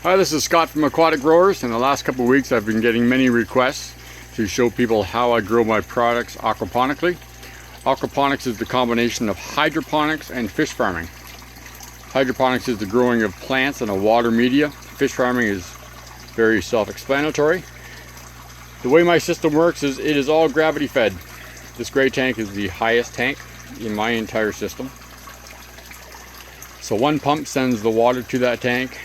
Hi, this is Scott from Aquatic Growers. In the last couple of weeks I've been getting many requests to show people how I grow my products aquaponically. Aquaponics is the combination of hydroponics and fish farming. Hydroponics is the growing of plants in a water media. Fish farming is very self-explanatory. The way my system works is it is all gravity fed. This gray tank is the highest tank in my entire system. So one pump sends the water to that tank,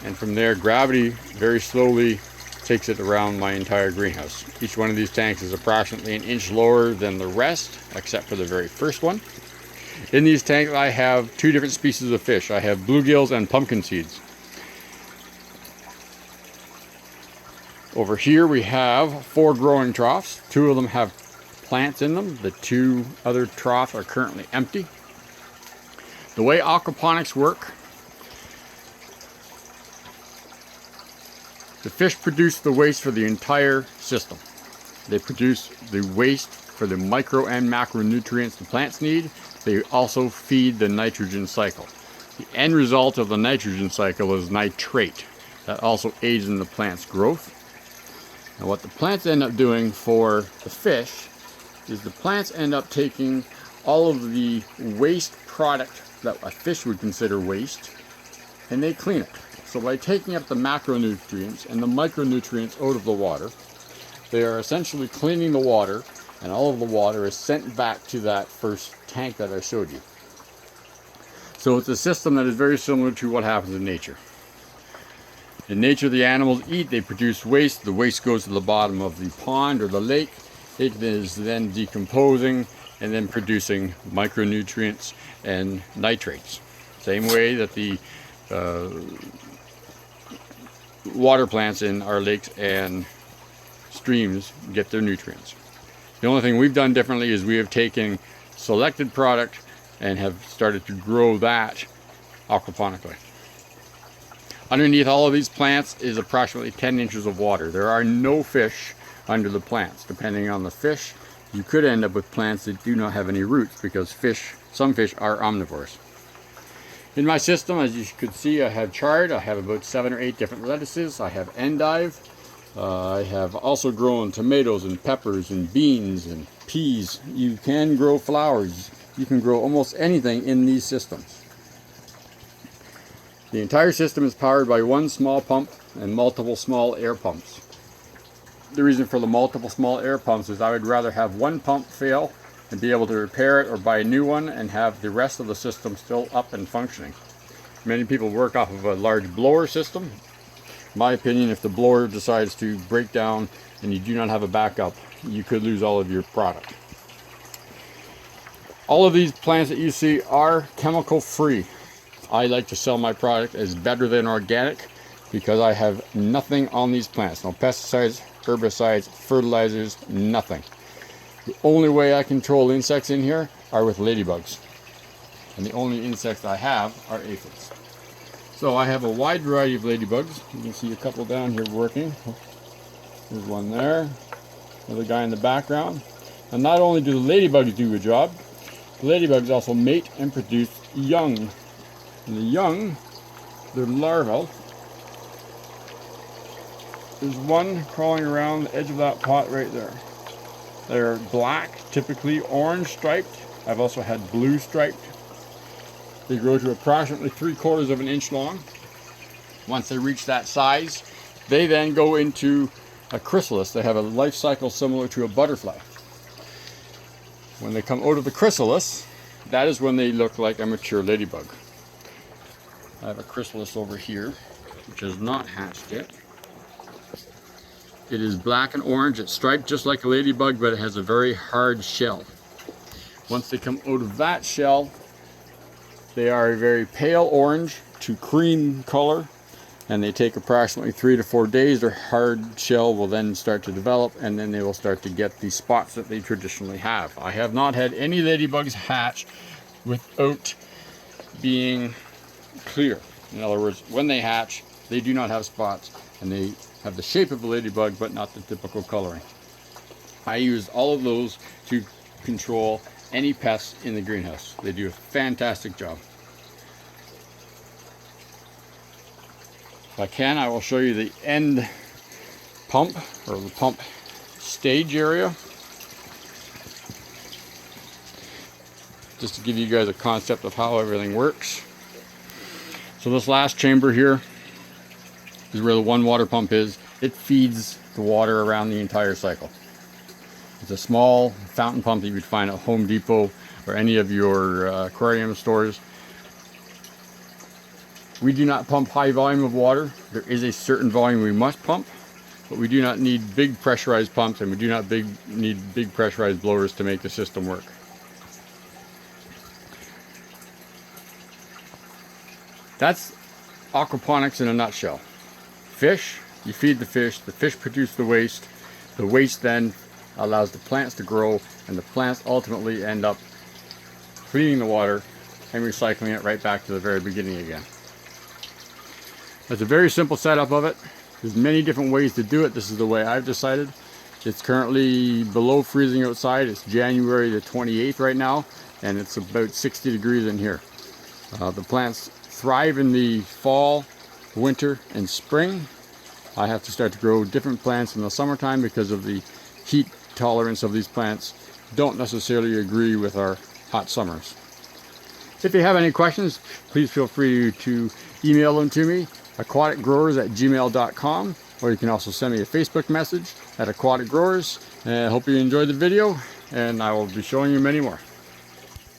and from there gravity very slowly takes it around my entire greenhouse. Each one of these tanks is approximately an inch lower than the rest, except for the very first one. In these tanks I have two different species of fish. I have bluegills and pumpkin seeds. Over here we have 4 growing troughs. 2 of them have plants in them. The 2 other troughs are currently empty. The way aquaponics work, the fish produce the waste for the entire system. They produce the waste for the micro and macronutrients the plants need. They also feed the nitrogen cycle. The end result of the nitrogen cycle is nitrate. That also aids in the plant's growth. And what the plants end up doing for the fish is the plants end up taking all of the waste product that a fish would consider waste, and they clean it. So by taking up the macronutrients and the micronutrients out of the water, they are essentially cleaning the water, and all of the water is sent back to that first tank that I showed you. So it's a system that is very similar to what happens in nature. In nature, the animals eat, they produce waste. The waste goes to the bottom of the pond or the lake. It is then decomposing and then producing micronutrients and nitrates. Same way that the water plants in our lakes and streams get their nutrients. The only thing we've done differently is we have taken selected product and have started to grow that aquaponically. Underneath all of these plants is approximately 10 inches of water. There are no fish under the plants. Depending on the fish, you could end up with plants that do not have any roots, because some fish are omnivores. In my system, as you could see, I have chard. I have about 7 or 8 different lettuces. I have endive. I have also grown tomatoes and peppers and beans and peas. You can grow flowers. You can grow almost anything in these systems. The entire system is powered by one small pump and multiple small air pumps. The reason for the multiple small air pumps is I would rather have one pump fail and be able to repair it or buy a new one and have the rest of the system still up and functioning. Many people work off of a large blower system. In my opinion, if the blower decides to break down and you do not have a backup, you could lose all of your product. All of these plants that you see are chemical free. I like to sell my product as better than organic because I have nothing on these plants. No pesticides, herbicides, fertilizers, nothing. The only way I control insects in here are with ladybugs. And the only insects I have are aphids. So I have a wide variety of ladybugs. You can see a couple down here working. There's one there. Another guy in the background. And not only do the ladybugs do a job, the ladybugs also mate and produce young. And the young, they're larvae. There's one crawling around the edge of that pot right there. They're black, typically orange striped. I've also had blue striped. They grow to approximately 3/4 of an inch long. Once they reach that size, they then go into a chrysalis. They have a life cycle similar to a butterfly. When they come out of the chrysalis, that is when they look like a mature ladybug. I have a chrysalis over here, which is not hatched yet. It is black and orange. It's striped just like a ladybug, but it has a very hard shell. Once they come out of that shell, they are a very pale orange to cream color, and they take approximately 3 to 4 days. Their hard shell will then start to develop, and then they will start to get the spots that they traditionally have. I have not had any ladybugs hatch without being clear. In other words, when they hatch, they do not have spots, and they have the shape of a ladybug, but not the typical coloring. I use all of those to control any pests in the greenhouse. They do a fantastic job. If I can, I will show you the end pump, or the pump stage area, just to give you guys a concept of how everything works. So this last chamber here is where the one water pump is. It feeds the water around the entire cycle. It's a small fountain pump that you would find at Home Depot or any of your aquarium stores. We do not pump high volume of water. There is a certain volume we must pump, but we do not need big pressurized pumps, and we do not need big pressurized blowers to make the system work. That's aquaponics in a nutshell. Fish, you feed the fish produce the waste then allows the plants to grow, and the plants ultimately end up cleaning the water and recycling it right back to the very beginning again. That's a very simple setup of it. There's many different ways to do it. This is the way I've decided. It's currently below freezing outside. It's January the 28th right now, and it's about 60 degrees in here. The plants thrive in the fall, winter, and spring. I have to start to grow different plants in the summertime because of the heat tolerance of these plants don't necessarily agree with our hot summers. If you have any questions, please feel free to email them to me, aquaticgrowers@gmail.com, or you can also send me a Facebook message at Aquatic Growers. I hope you enjoyed the video, and I will be showing you many more.